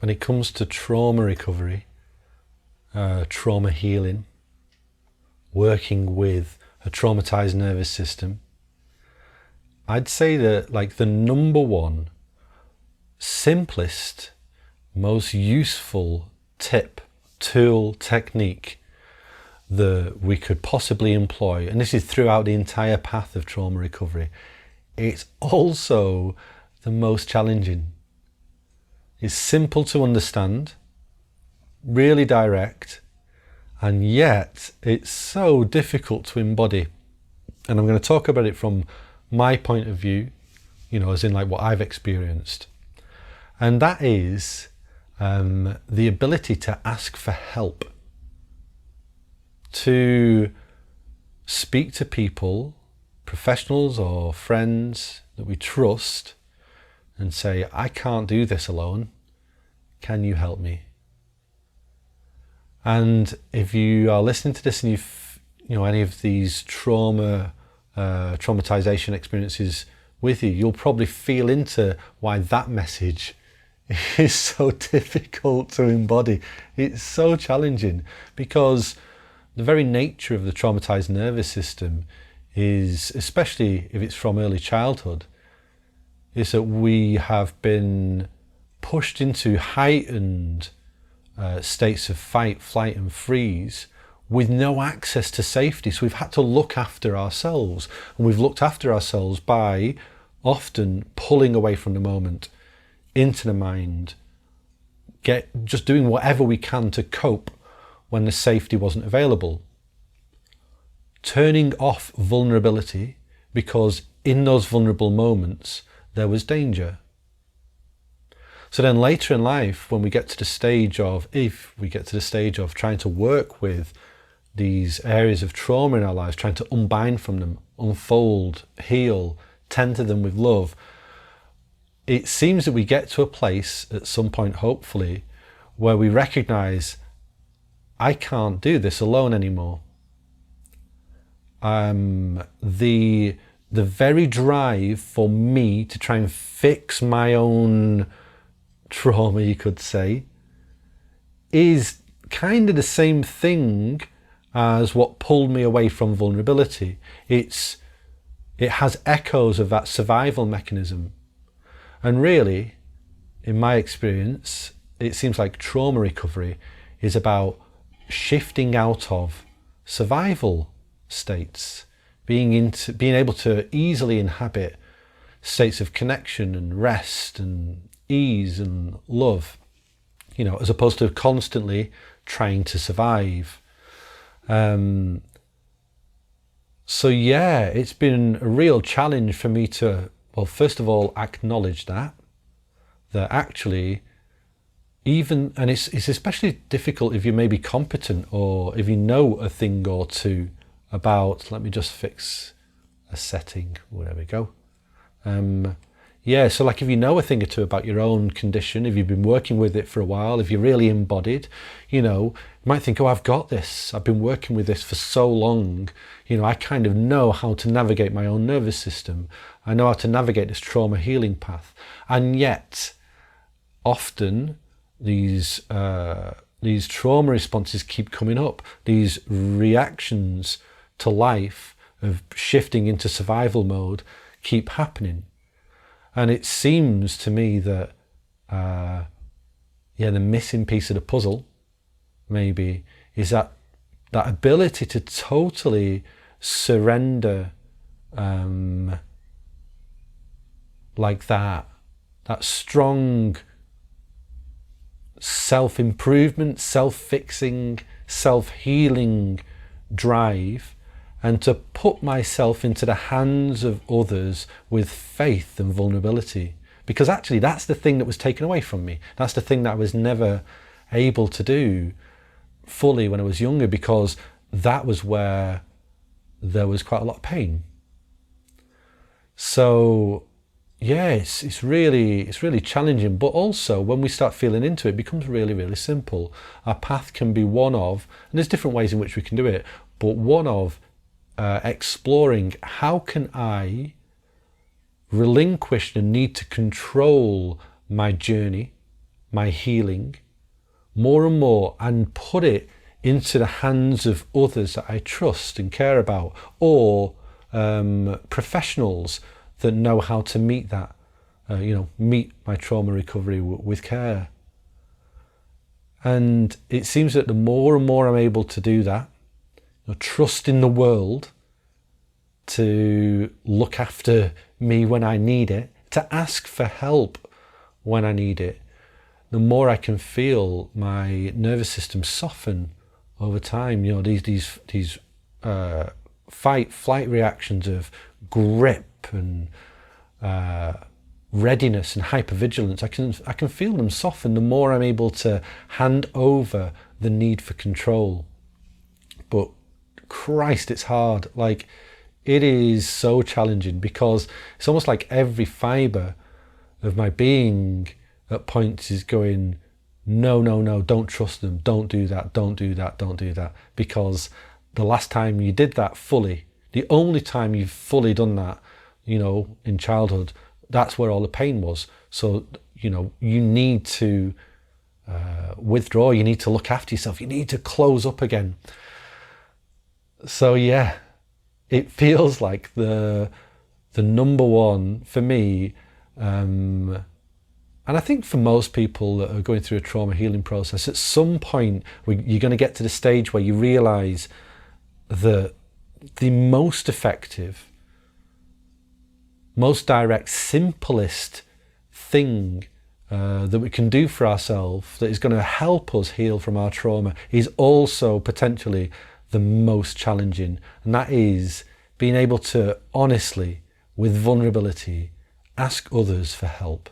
when it comes to trauma recovery, trauma healing, working with a traumatized nervous system, I'd say that like the number one, simplest, most useful tip, tool, technique that we could possibly employ, and this is throughout the entire path of trauma recovery, it's also the most challenging. It's simple to understand, really direct, and yet it's so difficult to embody. And I'm going to talk about it from my point of view, as in like what I've experienced. And that is the ability to ask for help, to speak to people, professionals or friends that we trust, and say, I can't do this alone. Can you help me? And if you are listening to this and you've, any of these traumatization experiences with you, you'll probably feel into why that message is so difficult to embody. It's so challenging because the very nature of the traumatized nervous system is, especially if it's from early childhood, is that we have been pushed into heightened states of fight, flight and freeze with no access to safety. So we've had to look after ourselves, and we've looked after ourselves by often pulling away from the moment, into the mind, just doing whatever we can to cope when the safety wasn't available. Turning off vulnerability because in those vulnerable moments there was danger. So then later in life, when we get to the stage of, if we get to the stage of trying to work with these areas of trauma in our lives, trying to unbind from them, unfold, heal, tend to them with love, it seems that we get to a place at some point, hopefully, where we recognize, I can't do this alone anymore. The very drive for me to try and fix my own trauma, you could say, is kind of the same thing as what pulled me away from vulnerability. It has echoes of that survival mechanism. And really, in my experience, it seems like trauma recovery is about shifting out of survival states, being able to easily inhabit states of connection and rest and ease and love, as opposed to constantly trying to survive. So yeah, it's been a real challenge for me to, well, first of all, acknowledge that actually, even, and it's especially difficult if you may be competent or if you know a thing or two about, let me just fix a setting, there we go. So like if you know a thing or two about your own condition, if you've been working with it for a while, if you're really embodied, you might think, oh, I've got this. I've been working with this for so long. I kind of know how to navigate my own nervous system. I know how to navigate this trauma healing path. And yet, often these trauma responses keep coming up. These reactions to life of shifting into survival mode keep happening. And it seems to me that, the missing piece of the puzzle, maybe, is that ability to totally surrender, like that strong self-improvement, self-fixing, self-healing drive, and to put myself into the hands of others with faith and vulnerability. Because actually that's the thing that was taken away from me. That's the thing that I was never able to do fully when I was younger, because that was where there was quite a lot of pain. So yeah, it's really challenging, but also when we start feeling into it, it becomes really, really simple. Our path can be one of, and there's different ways in which we can do it, but one of exploring how can I relinquish the need to control my journey, my healing more and more and put it into the hands of others that I trust and care about, or professionals that know how to meet that, meet my trauma recovery with care. And it seems that the more and more I'm able to do that, trust in the world to look after me when I need it, to ask for help when I need it, the more I can feel my nervous system soften over time. These fight-flight reactions of grip and readiness and hypervigilance, I can feel them soften the more I'm able to hand over the need for control. But Christ, it's hard. Like, it is so challenging, because it's almost like every fibre of my being at points is going, no, don't trust them, don't do that, don't do that, don't do that. Because the last time you did that fully, the only time you've fully done that, in childhood, that's where all the pain was. So, you need to withdraw, you need to look after yourself, you need to close up again. So yeah, it feels like the number one for me, and I think for most people that are going through a trauma healing process, at some point you're going to get to the stage where you realise that the most effective, most direct, simplest thing that we can do for ourselves that is going to help us heal from our trauma is also potentially the most challenging, and that is being able to honestly, with vulnerability, ask others for help.